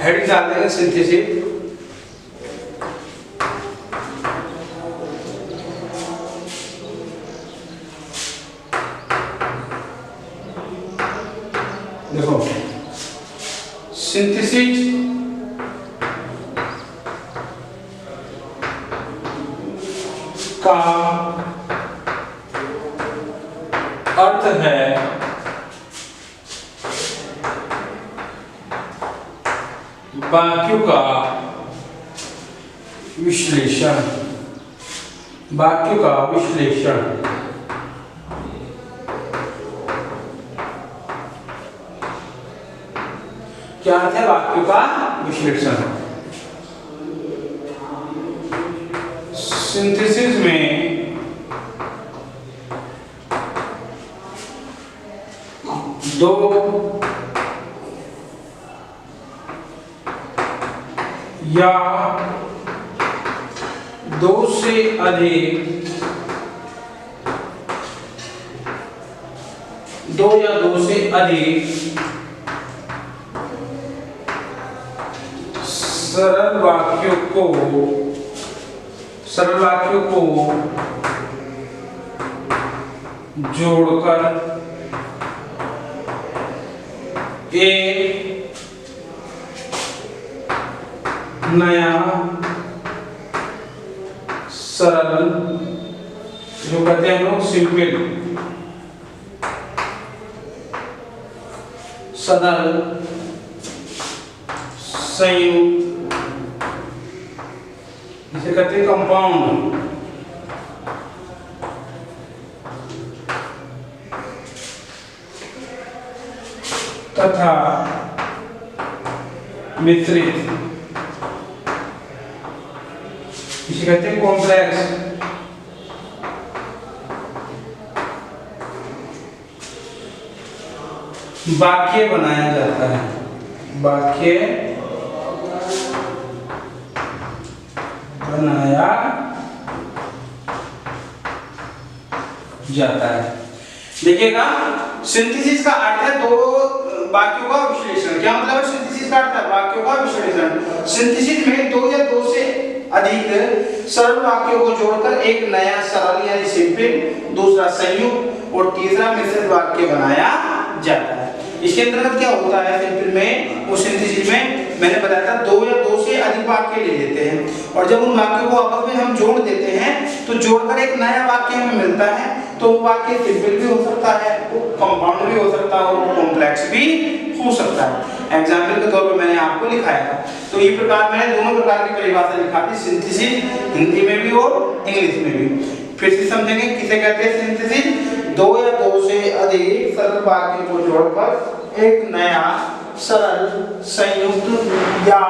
Heading डाल देंगे synthesis. देखो सिंथेसिस का अर्थ है वाक्यों का विश्लेषण। वाक्यों का विश्लेषण। क्या अर्थ है वाक्यों का विश्लेषण? सिंथेसिस में दो या दो से अधिक सरल वाक्यों को जोड़कर एक नया सरल, जो कहते हैं लोग सिंपल, सरल संयुक्त, जिसे कहते हैं कंपाउंड, तथा मिश्रित, इसे कहते हैं कॉम्प्लेक्स। वाक्य बनाया जाता है। वाक्य बनाया जाता है। देखिएगा सिंथेसिस का अर्थ है दो वाक्यों का विश्लेषण। क्या मतलब है सिंथेसिस का अर्थ है? वाक्यों का विश्लेषण। सिंथेसिस में दो या दो से अधिक सरल वाक्यों को जोड़कर एक नया सरल यानी सिंपल, दूसरा संयुक्त और तीसरा मिश्रित वाक्य बनाया जाता है। इसके अंतर्गत क्या होता है सिंपल में, वो सिंथेसिस में मैंने बताया था दो या दो से अधिक वाक्य ले लेते हैं और जब उन वाक्यों को आपस में हम जोड़ देते हैं तो जोड़कर एक नया वाक्य हमें मिलता है। तो वो वाक्य सिंपल भी हो सकता है, वो कंपाउंड भी हो सकता है और वो कॉम्प्लेक्स भी हो सकता है। एग्जाम्पल के तौर पर मैंने आपको लिखाया था। तो ये प्रकार मैंने दोनों प्रकार की परिभाषा लिखा थी, सिंथेसिस हिंदी में भी और इंग्लिश में भी। फिर से समझेंगे किसे कहते हैं सिंथेसिस? दो या दो से अधिक सरल वाक्यों को जोड़कर एक नया सरल संयुक्त या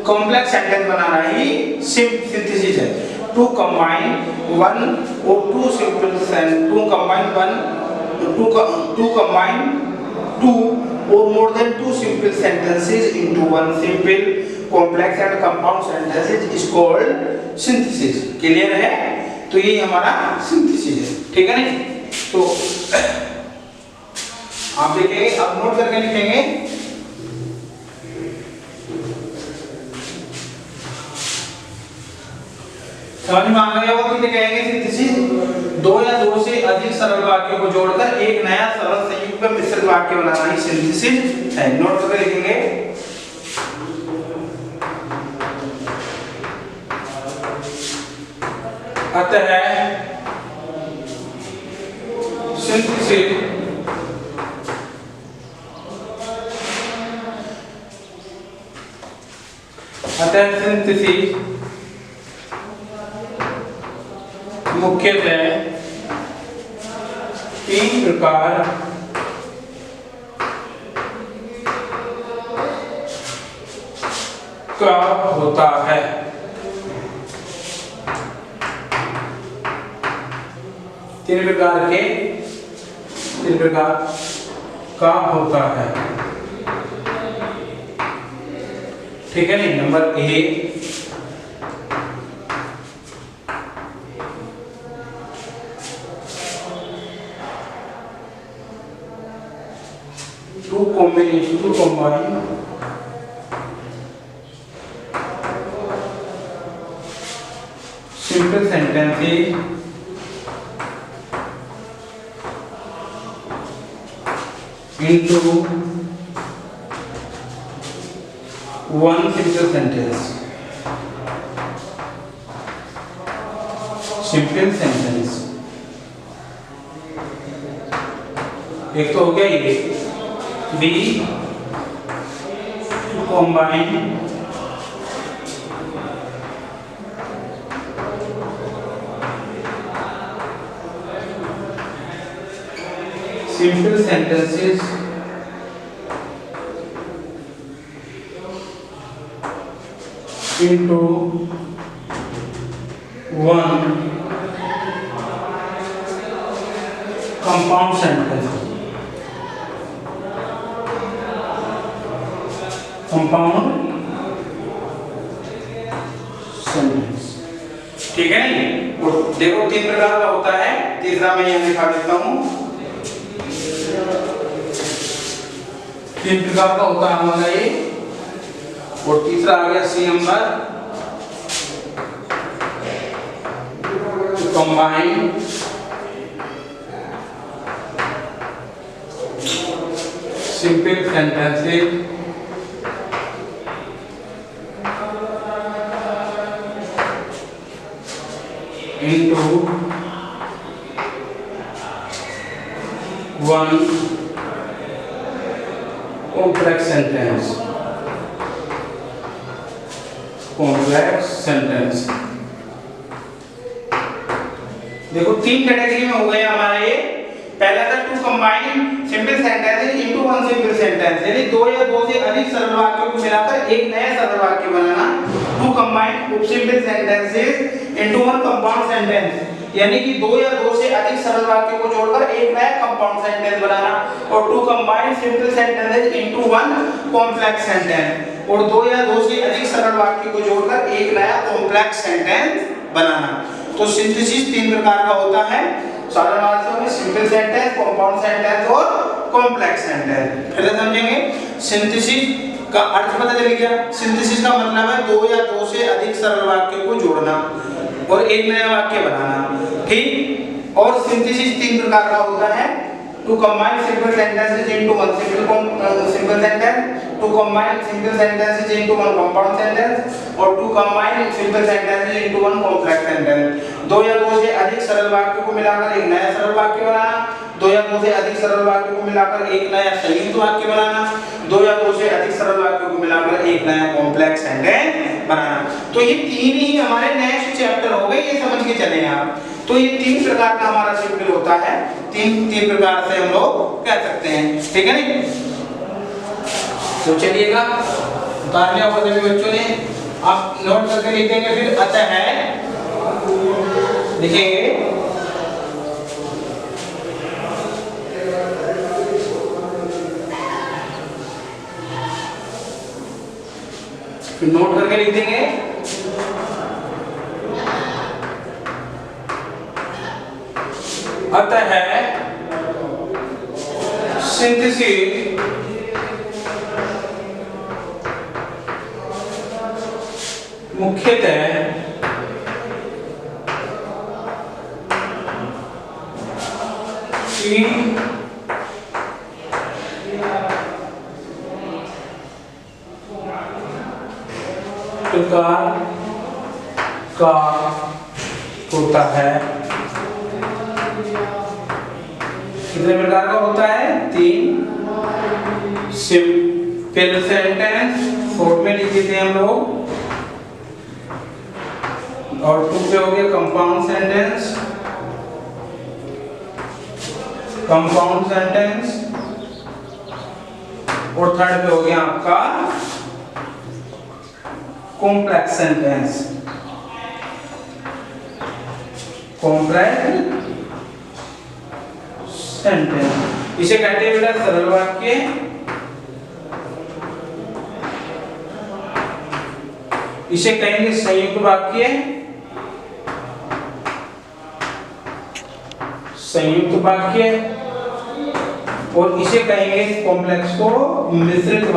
कॉम्प्लेक्स सेंटेंस बनाना ही सिंथेसिस है। टू कंबाइन वन और two simple sentence, to combine two or more than two simple sentences into one simple complex and compound sentences is called synthesis। Clear है? तो ये हमारा सिंथेसिस है, ठीक है नहीं? तो आप देखेंगे, अब नोट करके लिखेंगे। समझ में आ गया होगा कि कहेंगे सिंथेसिस दो या दो से अधिक सरल वाक्यों को जोड़कर एक नया सरल संयुक्त में मिश्रित वाक्य बनाना ही सिंथेसिस है। नोट करके लिखेंगे। अतः सिंथेसिस मुख्यतः तीन प्रकार का होता है। तीन प्रकार का होता है, ठीक है नहीं? नंबर एक, to combination to combine simple sentences into one simple sentence. Simple sentence. एक तो हो गया ये B to combine simple sentences into one compound sentence. Compound sentence. ठीक है नहीं? देखो तीन प्रकार का होता है, तीसरा मैं यहाँ दिखा देता हूँ। तीन प्रकार का होता है हमारा ये, और तीसरा आ गया C number combine simple sentences into one complex sentence. Complex sentence. देखो तीन कैटेगरी में हो गए हमारे ये। पहला था to combine simple sentences into one simple sentence, यानी दो या दो से अधिक सरल वाक्यों को मिलाकर एक नया सरल वाक्य बनाना। To combine simple sentences into one compound sentence, यानी कि दो या दो से अधिक सरल वाक्यों को जोड़कर एक नया कंपाउंड सेंटेंस बनाना। और to combine simple sentences into one complex sentence, और दो या दो से अधिक सरल वाक्यों को जोड़कर एक नया कॉम्प्लेक्स सेंटेंस बनाना। तो सिंथेसिस तीन प्रकार का होता है, साधारण भाषा में सिंपल सेंटेंस, कंपाउंड सेंटेंस और कॉम्प्लेक्स सेंटेंस। पहले समझेंगे सिंथेसिस का अर्थ पता चल गया। सिंथेसिस का मतलब है दो या दो से अधिक सरल वाक्यों को जोड़ना और एक नया वाक्य बनाना, ठीक। और सिंथेसिस तीन प्रकार का होता है, to combine simple sentences into one simple sentence, to combine simple sentences into one compound sentence, और to combine simple sentences into one complex sentence. दो या दो से अधिक सरल वाक्यों को मिलाकर एक नया सरल वाक्य बनाना, दो या दो से अधिक सरल वाक्यों को मिलाकर एक नया संयुक्त वाक्य बनाना, दो या दो से अधिक सरल वाक्यों को मिलाकर एक नया कॉम्प्लेक्स सेंटेंस बनाना। तो ये तीन ही हमारे नेक्स्ट चैप्टर हो गए, ये समझ के चलें आप। तो ये तीन प्रकार का हमारा सिंपल होता है, तीन प्रकार से हम लोग कह सकते हैं, ठीक है नहीं। तो चलिएगा उतार लिया होगा सभी बच्चों ने, आप नोट करके लिखेंगे। फिर अतः है लिखेंगे फिर नोट करके लिख देंगे। अतः है सिंथेसिस मुख्यतः तीन प्रकार का होता है। कितने प्रकार का होता है? तीन। सिंपल सेंटेंस शॉर्ट में लिख देते हैं हम लोग, और टू पे हो गया कंपाउंड सेंटेंस, और थर्ड पे हो गया आपका कॉम्प्लेक्स सेंटेंस। इसे कहते हैं बेटा सरल वाक्य, इसे कहेंगे संयुक्त वाक्य, और इसे कहेंगे कॉम्प्लेक्स को मिश्रित वाक्य।